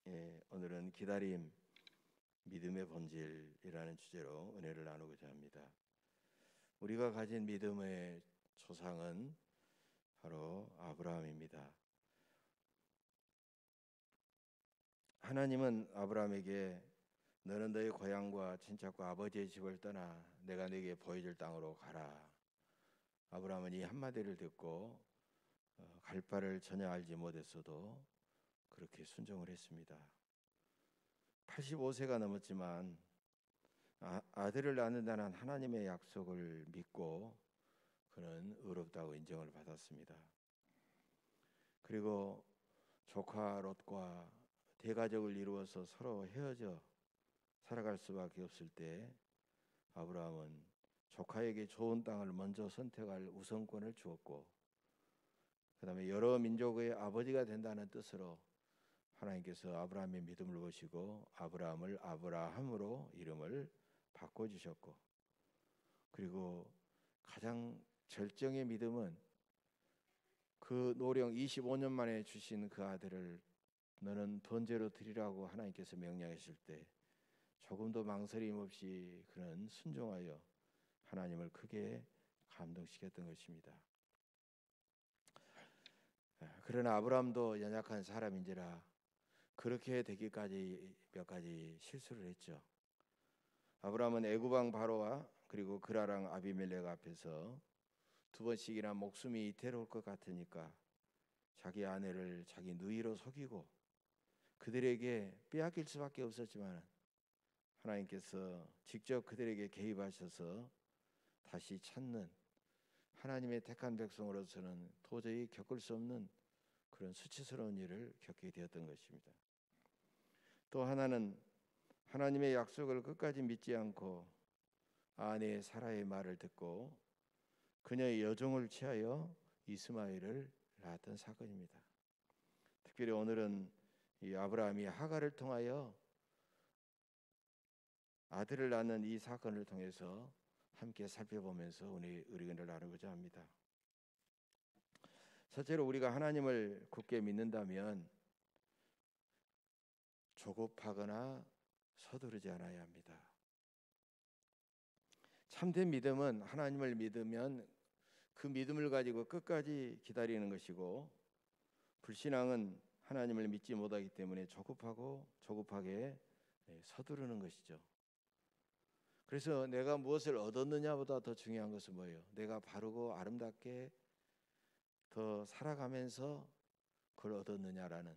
오늘은 기다림, 믿음의 본질이라는 주제로 은혜를 나누고자 합니다. 우리가 가진 믿음의 조상은 바로 아브라함입니다. 하나님은 아브라함에게 너는 너의 고향과 친척과 아버지의 집을 떠나 내가 네게 보여줄 땅으로 가라. 아브라함은 이 한마디를 듣고 갈 바를 전혀 알지 못했어도 그렇게 순종을 했습니다. 85세가 넘었지만 아들을 낳는다는 하나님의 약속을 믿고 그는 의롭다고 인정을 받았습니다. 그리고 조카 롯과 대가족을 이루어서 서로 헤어져 살아갈 수밖에 없을 때 아브라함은 조카에게 좋은 땅을 먼저 선택할 우선권을 주었고, 그 다음에 여러 민족의 아버지가 된다는 뜻으로 하나님께서 아브라함의 믿음을 보시고 아브라함을 아브라함으로 이름을 바꿔주셨고, 그리고 가장 절정의 믿음은 그 노령 25년 만에 주신 그 아들을 너는 번제로 드리라고 하나님께서 명령하실 때 조금도 망설임 없이 그는 순종하여 하나님을 크게 감동시켰던 것입니다. 그러나 아브라함도 연약한 사람인지라 그렇게 되기까지 몇 가지 실수를 했죠. 아브라함은 애굽 왕 바로와 그리고 그라랑 아비멜렉 앞에서 두 번씩이나 목숨이 이태로울 것 같으니까 자기 아내를 자기 누이로 속이고 그들에게 빼앗길 수밖에 없었지만 하나님께서 직접 그들에게 개입하셔서 다시 찾는 하나님의 택한 백성으로서는 도저히 겪을 수 없는 그런 수치스러운 일을 겪게 되었던 것입니다. 또 하나는 하나님의 약속을 끝까지 믿지 않고 아내 사라의 말을 듣고 그녀의 여종을 취하여 이스마엘을 낳았던 사건입니다. 특별히 오늘은 이 아브라함이 하갈을 통하여 아들을 낳는 이 사건을 통해서 함께 살펴보면서 우리 은혜를 나누고자 합니다. 첫째로 우리가 하나님을 굳게 믿는다면 조급하거나 서두르지 않아야 합니다. 참된 믿음은 하나님을 믿으면 그 믿음을 가지고 끝까지 기다리는 것이고, 불신앙은 하나님을 믿지 못하기 때문에 조급하게 서두르는 것이죠. 그래서 내가 무엇을 얻었느냐보다 더 중요한 것은 뭐예요? 내가 바르고 아름답게 더 살아가면서 그걸 얻었느냐라는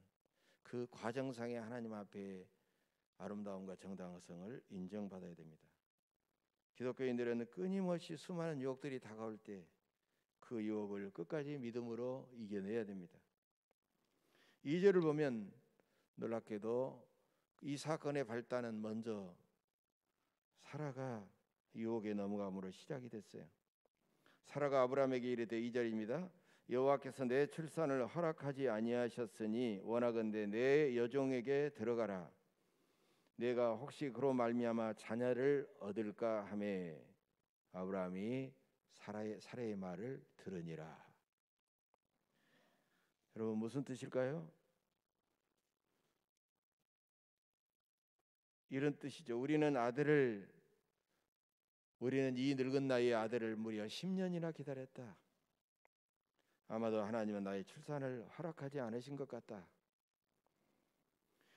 그 과정상의 하나님 앞에 아름다움과 정당성을 인정받아야 됩니다. 기독교인들은 끊임없이 수많은 유혹들이 다가올 때 그 유혹을 끝까지 믿음으로 이겨내야 됩니다. 2절을 보면 놀랍게도 이 사건의 발단은 먼저 사라가 유혹에 넘어감으로 시작이 됐어요. 사라가 아브라함에게 이르되 2절입니다. 여호와께서 내 출산을 허락하지 아니하셨으니 원하건대 내 여종에게 들어가라. 내가 혹시 그로 말미암아 자녀를 얻을까 하매 아브라함이 사라의 말을 들으니라. 여러분 무슨 뜻일까요? 이런 뜻이죠. 우리는 이 늙은 나이에 아들을 무려 10년이나 기다렸다. 아마도 하나님은 나의 출산을 허락하지 않으신 것 같다.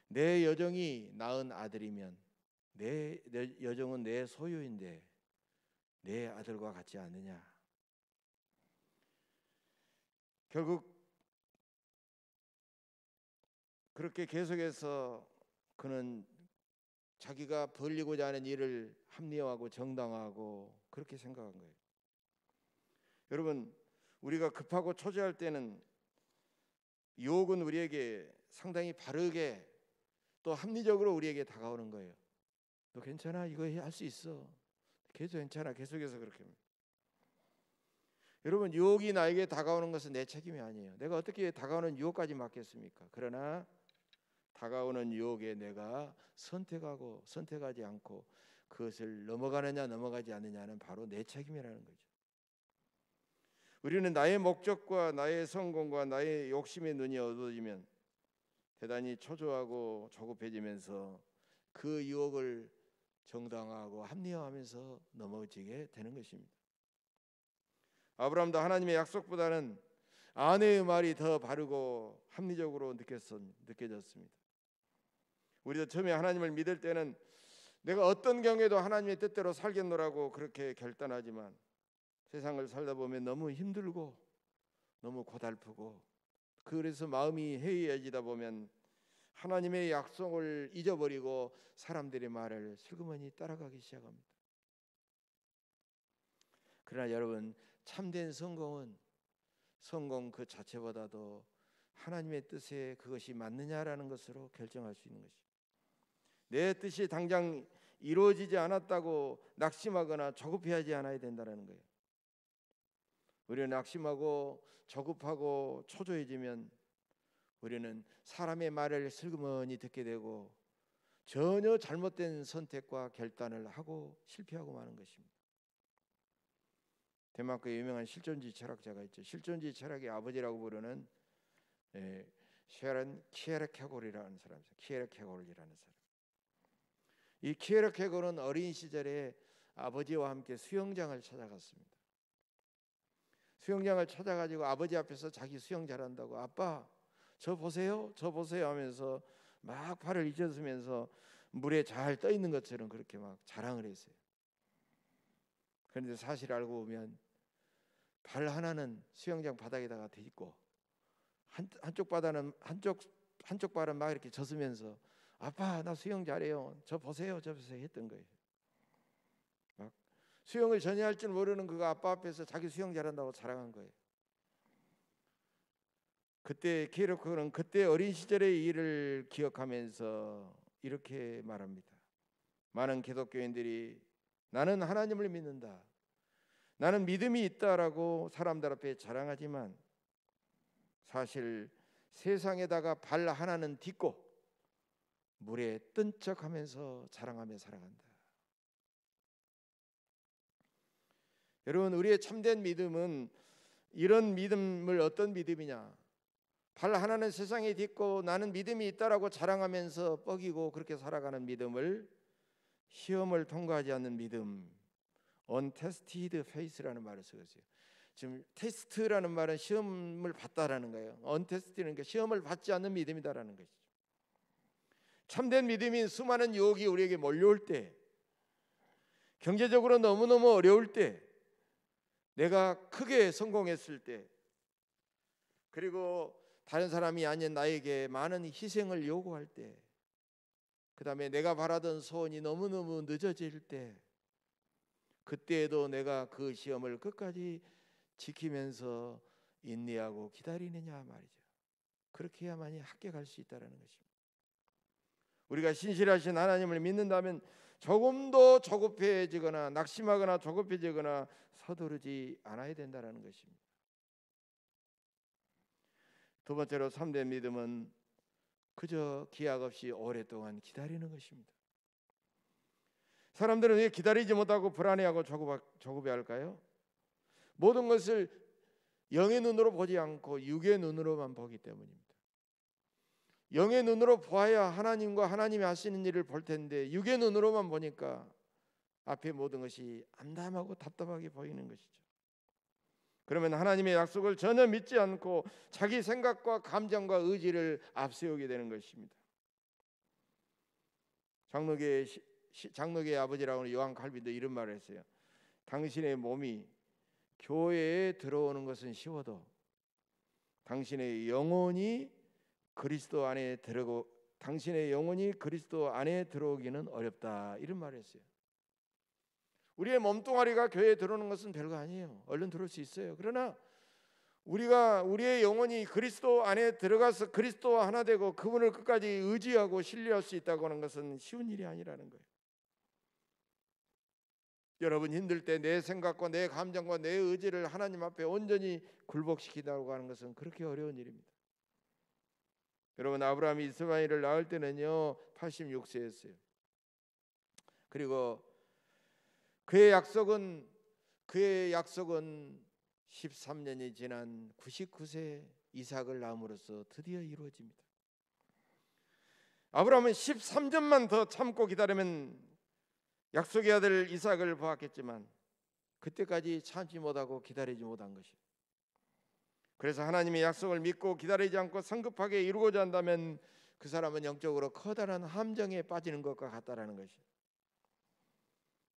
내 여종이 낳은 아들이면 내 여종은 내 소유인데 내 아들과 같지 않느냐. 결국 그렇게 계속해서 그는 자기가 벌리고자 하는 일을 합리화하고 정당화하고 그렇게 생각한 거예요. 여러분 우리가 급하고 초조할 때는 유혹은 우리에게 상당히 바르게 또 합리적으로 우리에게 다가오는 거예요. 너 괜찮아? 이거 할 수 있어. 계속 괜찮아. 계속해서 그렇게. 여러분 유혹이 나에게 다가오는 것은 내 책임이 아니에요. 내가 어떻게 다가오는 유혹까지 막겠습니까? 그러나 다가오는 유혹에 내가 선택하지 않고 그것을 넘어가느냐 넘어가지 않느냐는 바로 내 책임이라는 거죠. 우리는 나의 목적과 나의 성공과 나의 욕심의 눈이 어두워지면 대단히 초조하고 조급해지면서 그 유혹을 정당화하고 합리화하면서 넘어지게 되는 것입니다. 아브라함도 하나님의 약속보다는 아내의 말이 더 바르고 합리적으로 느껴졌습니다. 우리도 처음에 하나님을 믿을 때는 내가 어떤 경우에도 하나님의 뜻대로 살겠노라고 그렇게 결단하지만 세상을 살다 보면 너무 힘들고 너무 고달프고 그래서 마음이 해이해지다 보면 하나님의 약속을 잊어버리고 사람들의 말을 슬그머니 따라가기 시작합니다. 그러나 여러분, 참된 성공 그 자체보다도 하나님의 뜻에 그것이 맞느냐라는 것으로 결정할 수 있는 것입니다. 내 뜻이 당장 이루어지지 않았다고 낙심하거나 조급해하지 않아야 된다는 거예요. 우리는 낙심하고 조급하고 초조해지면 우리는 사람의 말을 슬그머니 듣게 되고 전혀 잘못된 선택과 결단을 하고 실패하고 마는 것입니다. 덴마크의 유명한 실존주의 철학자가 있죠. 실존주의 철학의 아버지라고 부르는 쉐런 키에르케고르라는 사람이죠. 키에르케고르라는 사람. 이 키에르케고르는 어린 시절에 아버지와 함께 수영장을 찾아갔습니다. 수영장을 찾아가지고 아버지 앞에서 자기 수영 잘한다고 아빠 저 보세요 저 보세요 하면서 막 팔을 잊어주면서 물에 잘 떠 있는 것처럼 그렇게 막 자랑을 했어요. 그런데 사실 알고 보면 발 하나는 수영장 바닥에다가 딛고 한쪽 발은 막 이렇게 젖으면서 아빠 나 수영 잘해요 저 보세요 했던 거예요. 막 수영을 전혀 할 줄 모르는 그가 아빠 앞에서 자기 수영 잘한다고 자랑한 거예요. 그때 키에르케고르는 그때 어린 시절의 일을 기억하면서 이렇게 말합니다. 많은 기독교인들이 나는 하나님을 믿는다, 나는 믿음이 있다라고 사람들 앞에 자랑하지만 사실 세상에다가 발 하나는 딛고 물에 뜬 척하면서 자랑하며 살아간다. 여러분, 우리의 참된 믿음은 이런 믿음을 어떤 믿음이냐? 발 하나는 세상에 딛고 나는 믿음이 있다라고 자랑하면서 뻐기고 그렇게 살아가는 믿음을 시험을 통과하지 않는 믿음, untested faith라는 말을 쓰고 있어요. 지금 테스트라는 말은 시험을 봤다라는 거예요. untested는 게 시험을 받지 않는 믿음이다라는 것이죠. 참된 믿음인 수많은 유혹이 우리에게 몰려올 때, 경제적으로 너무너무 어려울 때, 내가 크게 성공했을 때, 그리고 다른 사람이 아닌 나에게 많은 희생을 요구할 때, 그 다음에 내가 바라던 소원이 너무너무 늦어질 때, 그때에도 내가 그 시험을 끝까지 지키면서 인내하고 기다리느냐 말이죠. 그렇게 해야만이 합격할 수 있다는 것입니다. 우리가 신실하신 하나님을 믿는다면 조금도 조급해지거나 낙심하거나 조급해지거나 서두르지 않아야 된다는 것입니다. 두 번째로 참된 믿음은 그저 기약 없이 오랫동안 기다리는 것입니다. 사람들은 왜 기다리지 못하고 불안해하고 조급해할까요? 모든 것을 영의 눈으로 보지 않고 육의 눈으로만 보기 때문입니다. 영의 눈으로 보아야 하나님과 하나님이 하시는 일을 볼 텐데 육의 눈으로만 보니까 앞에 모든 것이 암담하고 답답하게 보이는 것이죠. 그러면 하나님의 약속을 전혀 믿지 않고 자기 생각과 감정과 의지를 앞세우게 되는 것입니다. 장로계의 아버지라고 하는 요한 칼빈도 이런 말을 했어요. 당신의 몸이 교회에 들어오는 것은 쉬워도 당신의 영혼이 그리스도 안에 들어오기는 어렵다. 이런 말을 했어요. 우리의 몸뚱아리가 교회에 들어오는 것은 별거 아니에요. 얼른 들어올 수 있어요. 그러나 우리의 영혼이 그리스도 안에 들어가서 그리스도와 하나 되고 그분을 끝까지 의지하고 신뢰할 수 있다고 하는 것은 쉬운 일이 아니라는 거예요. 여러분 힘들 때 내 생각과 내 감정과 내 의지를 하나님 앞에 온전히 굴복시키다고 하는 것은 그렇게 어려운 일입니다. 여러분 아브라함이 이스마엘을 낳을 때는요 86세였어요. 그리고 그의 약속은 13년이 지난 99세 이삭을 낳음으로써 드디어 이루어집니다. 아브라함은 13년만 더 참고 기다리면 약속의 아들 이삭을 보았겠지만 그때까지 참지 못하고 기다리지 못한 것이에요. 그래서 하나님의 약속을 믿고 기다리지 않고 성급하게 이루고자 한다면 그 사람은 영적으로 커다란 함정에 빠지는 것과 같다라는 것이에요.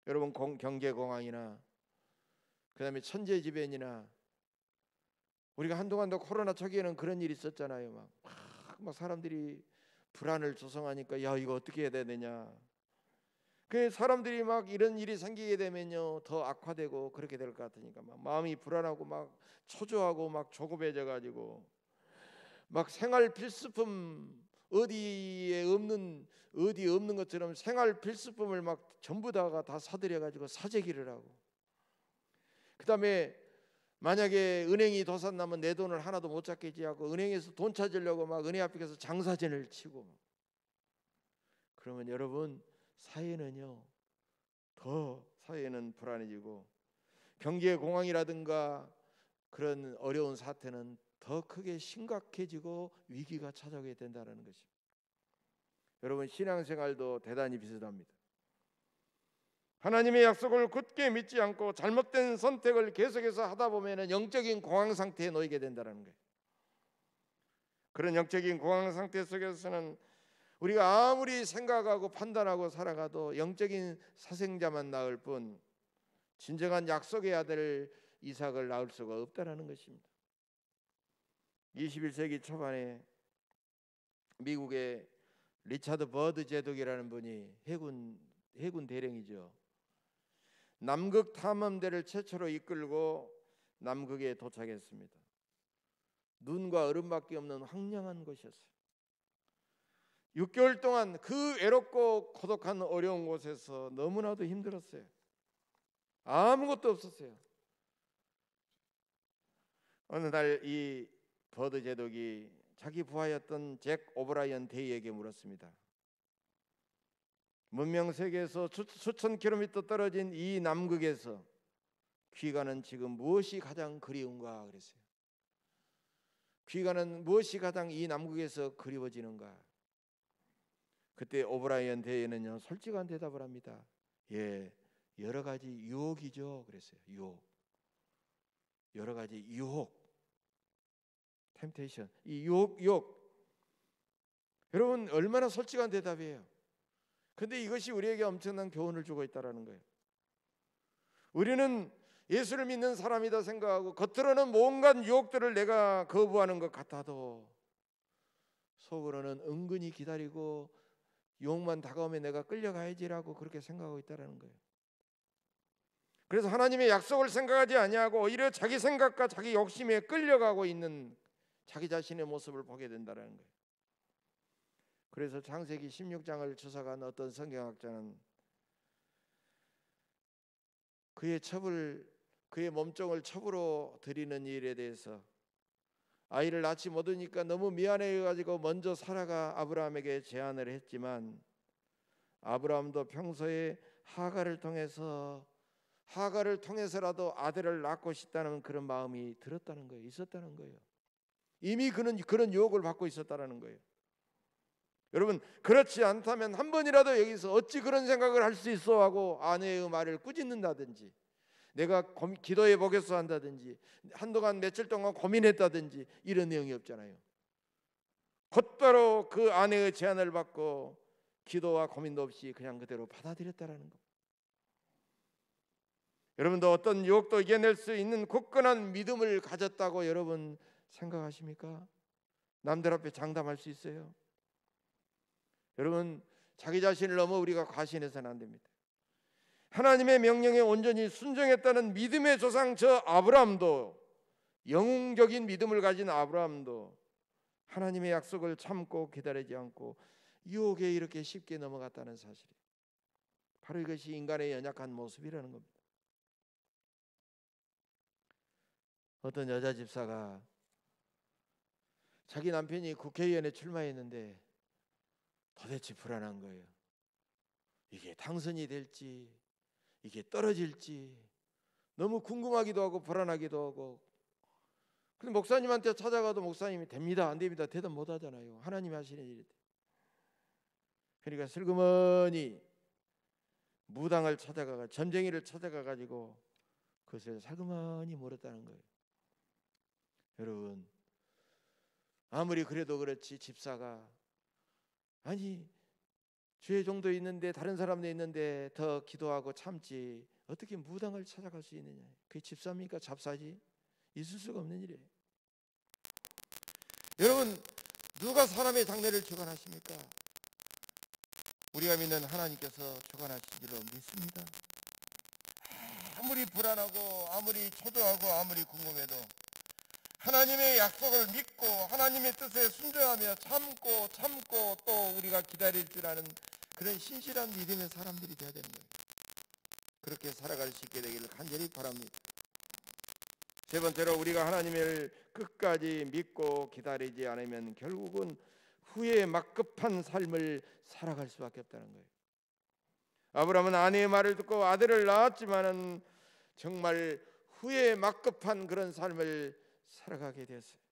여러분, 경제공황이나 그다음에 천재지변이나, 우리가 한동안도 코로나 초기에는 그런 일이 있었잖아요. 막 사람들이 불안을 조성하니까 야, 이거 어떻게 해야 되느냐. 그 사람들이 막 이런 일이 생기게 되면요 더 악화되고 그렇게 될 것 같으니까 막 마음이 불안하고 막 초조하고 막 조급해져 가지고 막 생활 필수품 어디 없는 것처럼 생활 필수품을 막 전부 다 사들여 가지고 사재기를 하고, 그다음에 만약에 은행이 도산나면 내 돈을 하나도 못 찾겠지 하고 은행에서 돈 찾으려고 막 은행 앞에 가서 장사진을 치고, 그러면 여러분 사회는 불안해지고 경제 공황이라든가 그런 어려운 사태는 더 크게 심각해지고 위기가 찾아오게 된다는 것입니다. 여러분, 신앙생활도 대단히 비슷합니다. 하나님의 약속을 굳게 믿지 않고 잘못된 선택을 계속해서 하다 보면 영적인 공황 상태에 놓이게 된다는 거예요. 그런 영적인 공황 상태 속에서는 우리가 아무리 생각하고 판단하고 살아가도 영적인 사생자만 낳을 뿐 진정한 약속의 아들 이삭을 낳을 수가 없다라는 것입니다. 21세기 초반에 미국의 리차드 버드 제독이라는 분이 해군 대령이죠. 남극 탐험대를 최초로 이끌고 남극에 도착했습니다. 눈과 얼음밖에 없는 황량한 곳이었어요. 6개월 동안 그 외롭고 고독한 어려운 곳에서 너무나도 힘들었어요. 아무것도 없었어요. 어느 날 이 버드 제독이 자기 부하였던 잭 오브라이언 대위에게 물었습니다. 문명 세계에서 수천 킬로미터 떨어진 이 남극에서 귀가는 지금 무엇이 가장 그리운가 그랬어요. 귀가는 무엇이 가장 이 남극에서 그리워지는가? 그때 오브라이언 대위는요 솔직한 대답을 합니다. 여러 가지 유혹이죠 그랬어요. 여러 가지 유혹, 템테이션, 이 유혹. 여러분, 얼마나 솔직한 대답이에요. 근데 이것이 우리에게 엄청난 교훈을 주고 있다는 거예요. 우리는 예수를 믿는 사람이다 생각하고 겉으로는 온갖 유혹들을 내가 거부하는 것 같아도 속으로는 은근히 기다리고 유혹만 다가오면 내가 끌려가야지라고 그렇게 생각하고 있다는 거예요. 그래서 하나님의 약속을 생각하지 아니하고 오히려 자기 생각과 자기 욕심에 끌려가고 있는 자기 자신의 모습을 보게 된다는 거예요. 그래서 창세기 16장을 주석한 어떤 성경학자는 그의 몸종을 첩으로 드리는 일에 대해서 아이를 낳지 못하니까 너무 미안해가지고 먼저 사라가 아브라함에게 제안을 했지만 아브라함도 평소에 하가를 통해서라도 아들을 낳고 싶다는 그런 마음이 들었다는 거예요. 있었다는 거예요. 이미 그는 그런 유혹을 받고 있었다는 거예요. 여러분, 그렇지 않다면 한 번이라도 여기서 어찌 그런 생각을 할 수 있어 하고 아내의 말을 꾸짖는다든지 내가 기도해 보겠어 한다든지 한동안 며칠 동안 고민했다든지 이런 내용이 없잖아요. 곧바로 그 아내의 제안을 받고 기도와 고민도 없이 그냥 그대로 받아들였다라는 것. 여러분도 어떤 유혹도 이겨낼 수 있는 굳건한 믿음을 가졌다고 여러분 생각하십니까? 남들 앞에 장담할 수 있어요? 여러분, 자기 자신을 너무 우리가 과신해서는 안 됩니다. 하나님의 명령에 온전히 순종했다는 믿음의 조상 저 아브라함도, 영웅적인 믿음을 가진 아브라함도 하나님의 약속을 참고 기다리지 않고 유혹에 이렇게 쉽게 넘어갔다는 사실이에요. 바로 이것이 인간의 연약한 모습이라는 겁니다. 어떤 여자 집사가 자기 남편이 국회의원에 출마했는데 도대체 불안한 거예요. 이게 당선이 될지 이게 떨어질지 너무 궁금하기도 하고 불안하기도 하고. 근데 목사님한테 찾아가도 목사님이 됩니다 안 됩니다 대답 못 하잖아요. 하나님이 하시는 일인데. 그러니까 슬그머니 무당을 찾아가 점쟁이를 찾아가 가지고 그것을 살그머니 물었다는 거예요. 여러분, 아무리 그래도 그렇지 집사가 아니 죄 정도 있는데 다른 사람도 있는데 더 기도하고 참지 어떻게 무당을 찾아갈 수 있느냐. 그게 집사입니까? 잡사지? 있을 수가 없는 일이에요. 여러분, 누가 사람의 장래를 주관하십니까? 우리가 믿는 하나님께서 주관하신 줄로 믿습니다. 아무리 불안하고 아무리 초조하고 아무리 궁금해도 하나님의 약속을 믿고 하나님의 뜻에 순종하며 참고 또 우리가 기다릴 줄 아는 그런 신실한 믿음의 사람들이 되어야 되는 거예요. 그렇게 살아갈 수 있게 되기를 간절히 바랍니다. 세 번째로, 우리가 하나님을 끝까지 믿고 기다리지 않으면 결국은 후에 막급한 삶을 살아갈 수밖에 없다는 거예요. 아브라함은 아내의 말을 듣고 아들을 낳았지만은 정말 후에 막급한 그런 삶을 살아가게 됐어요.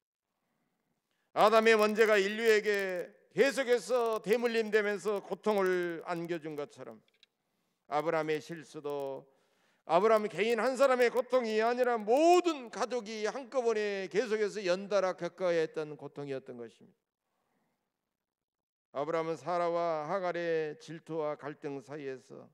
아담의 원죄가 인류에게 계속해서 대물림되면서 고통을 안겨준 것처럼 아브라함의 실수도 아브라함 개인 한 사람의 고통이 아니라 모든 가족이 한꺼번에 계속해서 연달아 겪어야 했던 고통이었던 것입니다. 아브라함은 사라와 하갈의 질투와 갈등 사이에서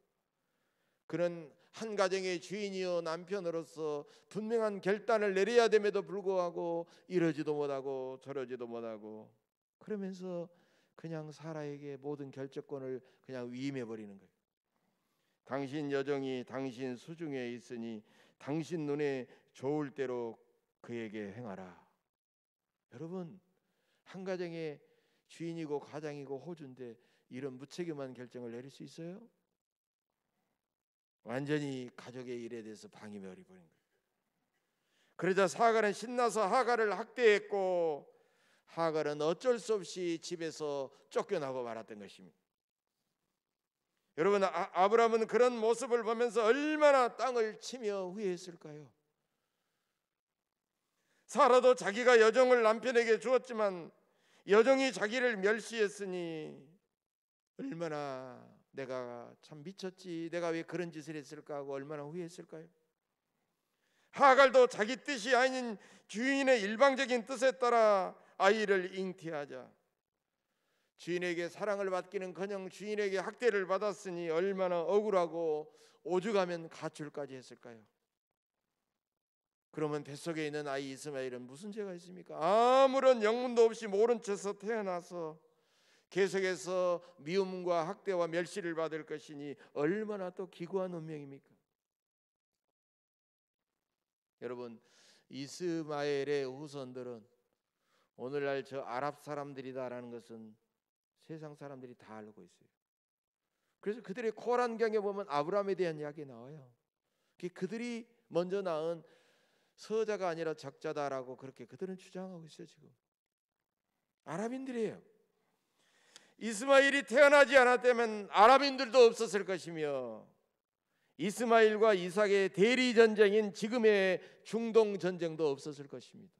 그는 한 가정의 주인이요 남편으로서 분명한 결단을 내려야 됨에도 불구하고 이러지도 못하고 저러지도 못하고 그러면서 그냥 사라에게 모든 결정권을 그냥 위임해 버리는 거예요. 당신 여정이 당신 수중에 있으니 당신 눈에 좋을 대로 그에게 행하라. 여러분, 한 가정의 주인이고 가장이고 호주인데 이런 무책임한 결정을 내릴 수 있어요? 완전히 가족의 일에 대해서 방임해 버린 거예요. 그러자 하갈은 신나서 하갈을 학대했고 하갈은 어쩔 수 없이 집에서 쫓겨나고 말았던 것입니다. 여러분, 아브라함은 그런 모습을 보면서 얼마나 땅을 치며 후회했을까요? 사라도 자기가 여종을 남편에게 주었지만 여종이 자기를 멸시했으니 얼마나 내가 참 미쳤지, 내가 왜 그런 짓을 했을까 하고 얼마나 후회했을까요? 하갈도 자기 뜻이 아닌 주인의 일방적인 뜻에 따라 아이를 잉태하자 주인에게 사랑을 받기는커녕 주인에게 학대를 받았으니 얼마나 억울하고 오죽하면 가출까지 했을까요? 그러면 뱃속에 있는 아이 이스마엘은 무슨 죄가 있습니까? 아무런 영문도 없이 모른 채서 태어나서 계속해서 미움과 학대와 멸시를 받을 것이니 얼마나 또 기구한 운명입니까? 여러분, 이스마엘의 후손들은 오늘날 저 아랍 사람들이다라는 것은 세상 사람들이 다 알고 있어요. 그래서 그들의 코란경에 보면 아브라함에 대한 이야기 나와요. 그들이 먼저 낳은 서자가 아니라 적자다라고 그렇게 그들은 주장하고 있어요. 지금 아랍인들이에요. 이스마엘이 태어나지 않았다면 아랍인들도 없었을 것이며 이스마엘과 이삭의 대리 전쟁인 지금의 중동 전쟁도 없었을 것입니다.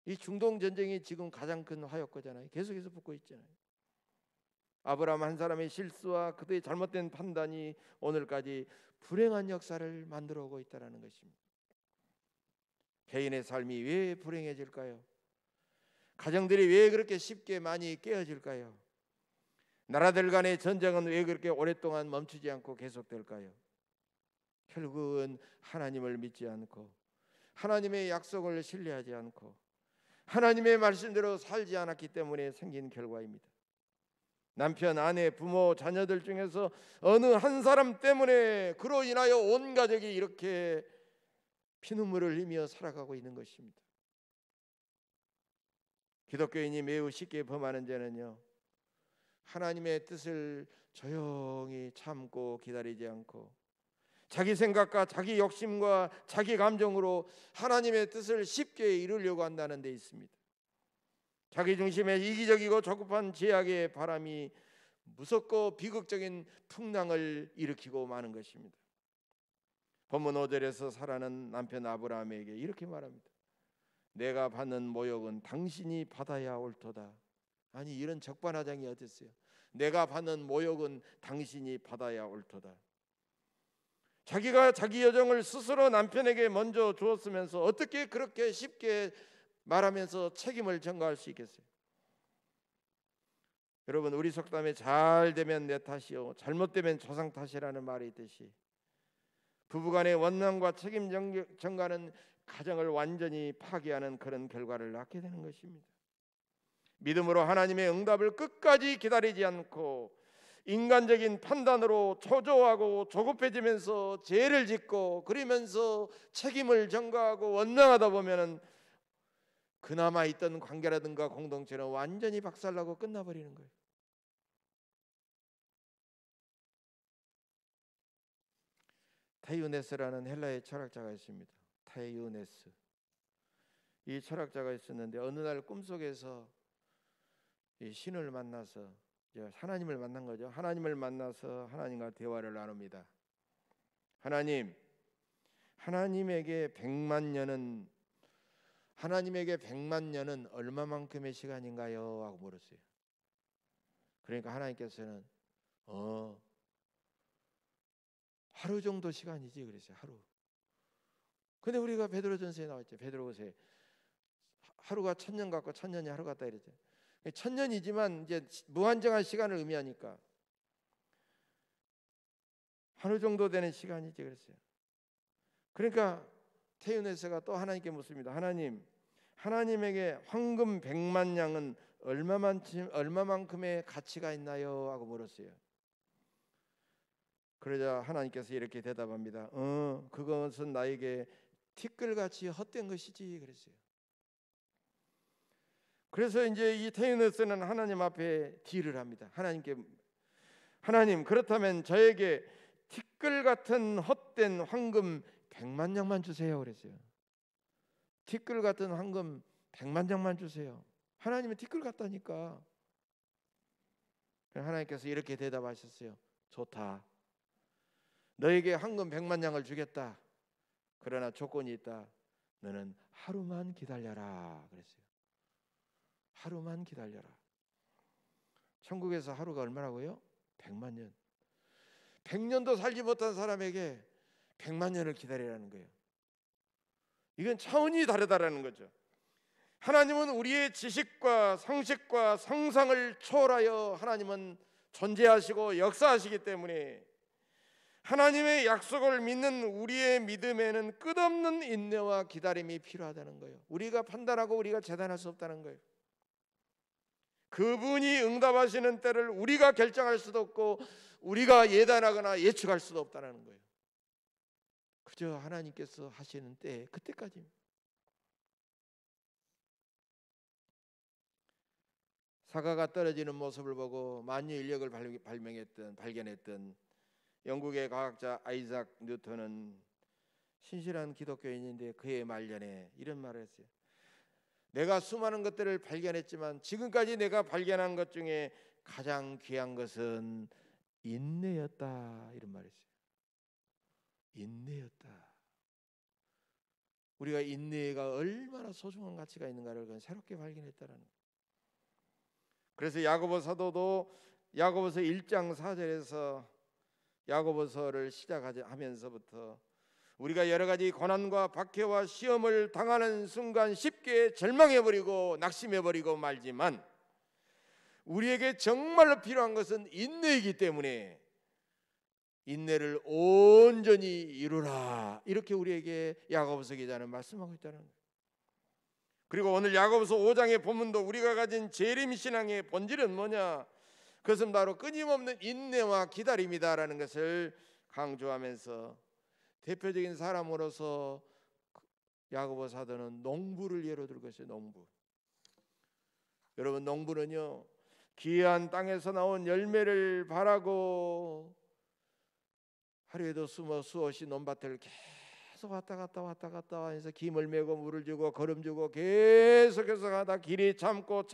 이 중동 전쟁이 지금 가장 큰 화약고잖아요. 계속해서 붙고 있잖아요. 아브라함 한 사람의 실수와 그들의 잘못된 판단이 오늘까지 불행한 역사를 만들어 오고 있다는 것입니다. 개인의 삶이 왜 불행해질까요? 가정들이 왜 그렇게 쉽게 많이 깨어질까요? 나라들 간의 전쟁은 왜 그렇게 오랫동안 멈추지 않고 계속될까요? 결국은 하나님을 믿지 않고 하나님의 약속을 신뢰하지 않고 하나님의 말씀대로 살지 않았기 때문에 생긴 결과입니다. 남편, 아내, 부모, 자녀들 중에서 어느 한 사람 때문에 그로 인하여 온 가족이 이렇게 피눈물을 흘리며 살아가고 있는 것입니다. 기독교인이 매우 쉽게 범하는 죄는요, 하나님의 뜻을 조용히 참고 기다리지 않고 자기 생각과 자기 욕심과 자기 감정으로 하나님의 뜻을 쉽게 이루려고 한다는 데 있습니다. 자기 중심의 이기적이고 조급한 죄악의 바람이 무섭고 비극적인 풍랑을 일으키고 마는 것입니다. 본문 5절에서 사라는 남편 아브라함에게 이렇게 말합니다. 내가 받는 모욕은 당신이 받아야 옳도다. 아니 이런 적반하장이 어디 있어요? 내가 받는 모욕은 당신이 받아야 옳도다. 자기가 자기 여정을 스스로 남편에게 먼저 주었으면서 어떻게 그렇게 쉽게 말하면서 책임을 전가할 수 있겠어요? 여러분, 우리 속담에 잘 되면 내 탓이요 잘못되면 조상 탓이라는 말이 있듯이 부부간의 원망과 책임 전가는 가정을 완전히 파괴하는 그런 결과를 낳게 되는 것입니다. 믿음으로 하나님의 응답을 끝까지 기다리지 않고 인간적인 판단으로 초조하고 조급해지면서 죄를 짓고 그러면서 책임을 전가하고 원망하다 보면은 그나마 있던 관계라든가 공동체는 완전히 박살나고 끝나버리는 거예요. 타이우네스라는 헬라의 철학자가 있습니다. 타이우네스. 이 철학자가 있었는데 어느 날 꿈속에서 이 신을 만나서 하나님을 만난 거죠. 하나님을 만나서 하나님과 대화를 나눕니다. 하나님에게 100만 년은 얼마만큼의 시간인가요? 하고 물었어요. 그러니까 하나님께서는 하루 정도 시간이지 그랬어요. 하루. 근데 우리가 베드로전서에 나왔죠. 베드로후서에 하루가 1000년 같고 1000년이 하루 같다 이랬죠. 1000년이지만 이제 무한정한 시간을 의미하니까 하루 정도 되는 시간이지 그랬어요. 그러니까 테유네스가 또 하나님께 묻습니다. 하나님에게 황금 100만 양은 얼마만큼의 가치가 있나요? 하고 물었어요. 그러자 하나님께서 이렇게 대답합니다. 그것은 나에게 티끌같이 헛된 것이지 그랬어요. 그래서 이제 이 테유네스는 하나님 앞에 딜을 합니다. 하나님 그렇다면 저에게 티끌 같은 헛된 황금 100만 양만 주세요 그랬어요. 티끌 같은 황금 100만 양만 주세요. 하나님은 티끌 같다니까. 하나님께서 이렇게 대답하셨어요. 좋다. 너에게 황금 100만 양을 주겠다. 그러나 조건이 있다. 너는 하루만 기다려라 그랬어요. 하루만 기다려라. 천국에서 하루가 얼마라고요? 100만 년. 100년도 살지 못한 사람에게 100만 년을 기다리라는 거예요. 이건 차원이 다르다라는 거죠. 하나님은 우리의 지식과 상식과 상상을 초월하여 하나님은 존재하시고 역사하시기 때문에 하나님의 약속을 믿는 우리의 믿음에는 끝없는 인내와 기다림이 필요하다는 거예요. 우리가 판단하고 우리가 재단할 수 없다는 거예요. 그분이 응답하시는 때를 우리가 결정할 수도 없고 우리가 예단하거나 예측할 수도 없다는 거예요. 그저 하나님께서 하시는 때 그때까지입니다. 사과가 떨어지는 모습을 보고 만유 인력을 발견했던 영국의 과학자 아이작 뉴턴은 신실한 기독교인인데 그의 말년에 이런 말을 했어요. 내가 수많은 것들을 발견했지만 지금까지 내가 발견한 것 중에 가장 귀한 것은 인내였다. 이런 말을 했어요. 인내였다. 우리가 인내가 얼마나 소중한 가치가 있는가를 새롭게 발견했다라는 거예요. 그래서 야고보 사도도 야고보서 1장 4절에서 야고보서를 시작하면서부터 우리가 여러 가지 고난과 박해와 시험을 당하는 순간 쉽게 절망해버리고 낙심해버리고 말지만 우리에게 정말로 필요한 것은 인내이기 때문에 인내를 온전히 이루라 이렇게 우리에게 야고보서 기자는 말씀하고 있다는 거예요. 그리고 오늘 야고보서 5장의 본문도 우리가 가진 재림신앙의 본질은 뭐냐? 그것은 바로 끊임없는 인내와 기다림이다라는 것을 강조하면서 대표적인 사람으로서 야고보 사도는 농부를 예로 들고 있어요. 농부. 여러분, 농부는요 귀한 땅에서 나온 열매를 바라고 하루에도 수없이 논밭을 계속 왔다 갔다 해서 김을 메고 물을 주고 거름 주고 계속해서 가다 길이 참고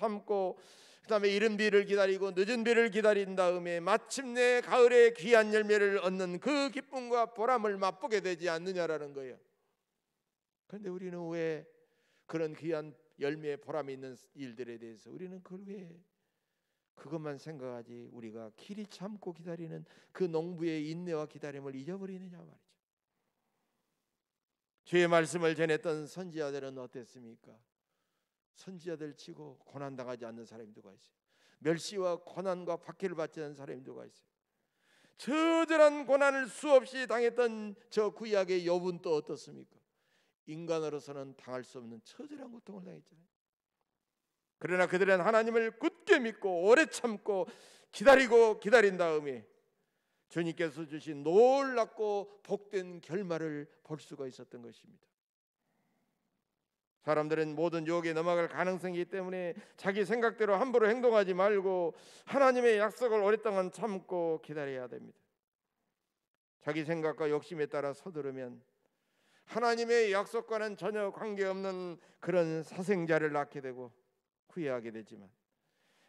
그다음에 이른 비를 기다리고 늦은 비를 기다린 다음에 마침내 가을에 귀한 열매를 얻는 그 기쁨과 보람을 맛보게 되지 않느냐라는 거예요. 그런데 우리는 왜 그런 귀한 열매의 보람이 있는 일들에 대해서 우리는 그걸 왜 그것만 생각하지 우리가 길이 참고 기다리는 그 농부의 인내와 기다림을 잊어버리느냐 말이죠. 주의 말씀을 전했던 선지자들은 어땠습니까? 선지자들 치고 고난당하지 않는 사람이 누가 있어요? 멸시와 고난과 박해를 받지 않는 사람이 누가 있어요? 처절한 고난을 수없이 당했던 저 구약의 욥은 또 어떻습니까? 인간으로서는 당할 수 없는 처절한 고통을 당했잖아요. 그러나 그들은 하나님을 굳게 믿고 오래 참고 기다리고 기다린 다음에 주님께서 주신 놀랍고 복된 결말을 볼 수가 있었던 것입니다. 사람들은 모든 유혹에 넘어갈 가능성이 있기 때문에 자기 생각대로 함부로 행동하지 말고 하나님의 약속을 오랫동안 참고 기다려야 됩니다. 자기 생각과 욕심에 따라 서두르면 하나님의 약속과는 전혀 관계없는 그런 사생자를 낳게 되고 후회하게 되지만,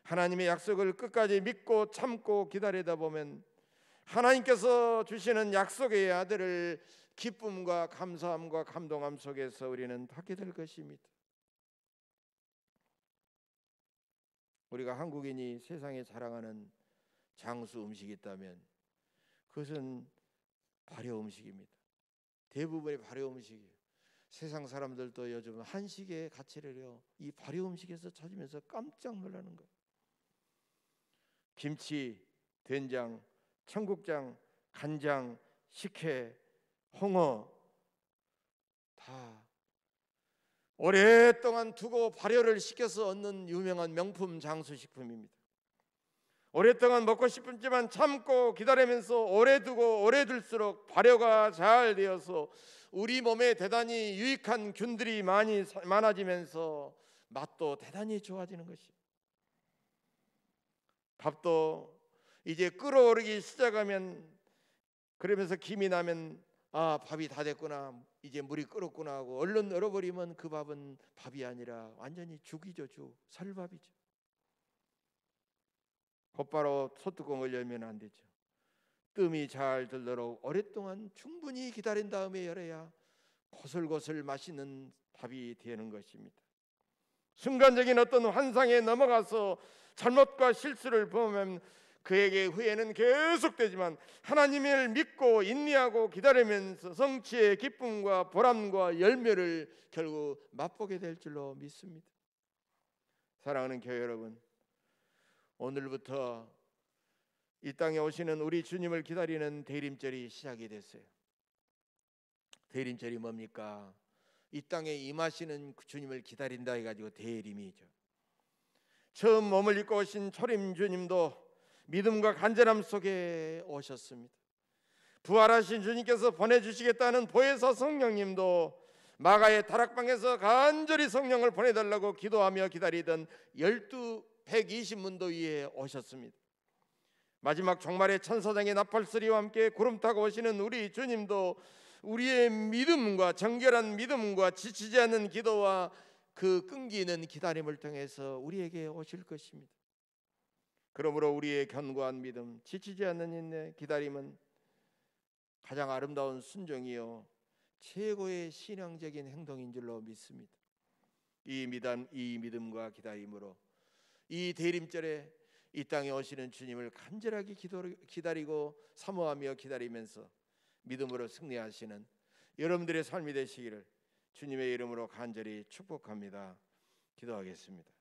하나님의 약속을 끝까지 믿고 참고 기다리다 보면 하나님께서 주시는 약속의 아들을 기쁨과 감사함과 감동함 속에서 우리는 받게 될 것입니다. 우리가 한국인이 세상에 자랑하는 장수 음식이 있다면 그것은 발효 음식입니다. 대부분의 발효 음식이에요. 세상 사람들도 요즘 한식의 가치를요 이 발효 음식에서 찾으면서 깜짝 놀라는 거예요. 김치, 된장, 청국장, 간장, 식혜, 홍어 다 오랫동안 두고 발효를 시켜서 얻는 유명한 명품 장수식품입니다. 오랫동안 먹고 싶지만 참고 기다리면서 오래 두고 오래 둘수록 발효가 잘 되어서 우리 몸에 대단히 유익한 균들이 많아지면서 맛도 대단히 좋아지는 것이에요. 밥도 이제 끓어오르기 시작하면, 그러면서 김이 나면 아 밥이 다 됐구나, 이제 물이 끓었구나 하고 얼른 얼어버리면 그 밥은 밥이 아니라 완전히 죽이죠. 죽, 설밥이죠. 곧바로 소뚜껑을 열면 안 되죠. 뜸이 잘 들도록 오랫동안 충분히 기다린 다음에 열어야 고슬고슬 맛있는 밥이 되는 것입니다. 순간적인 어떤 환상에 넘어가서 잘못과 실수를 보면 그에게 후회는 계속되지만 하나님을 믿고 인내하고 기다리면서 성취의 기쁨과 보람과 열매를 결국 맛보게 될 줄로 믿습니다. 사랑하는 교회 여러분, 오늘부터 이 땅에 오시는 우리 주님을 기다리는 대림절이 시작이 됐어요. 대림절이 뭡니까? 이 땅에 임하시는 주님을 기다린다 해가지고 대림이죠. 처음 몸을 입고 오신 초림 주님도 믿음과 간절함 속에 오셨습니다. 부활하신 주님께서 보내주시겠다는 보혜사 성령님도 마가의 다락방에서 간절히 성령을 보내달라고 기도하며 기다리던 120문도 위에 오셨습니다. 마지막 종말의 천사장의 나팔소리와 함께 구름 타고 오시는 우리 주님도 우리의 믿음과 정결한 믿음과 지치지 않는 기도와 그 끈기 있는 기다림을 통해서 우리에게 오실 것입니다. 그러므로 우리의 견고한 믿음, 지치지 않는 인내, 기다림은 가장 아름다운 순종이요 최고의 신앙적인 행동인 줄로 믿습니다. 이 믿음과 기다림으로 이 대림절에 이 땅에 오시는 주님을 간절하게 기다리고 사모하며 기다리면서 믿음으로 승리하시는 여러분들의 삶이 되시기를 주님의 이름으로 간절히 축복합니다. 기도하겠습니다.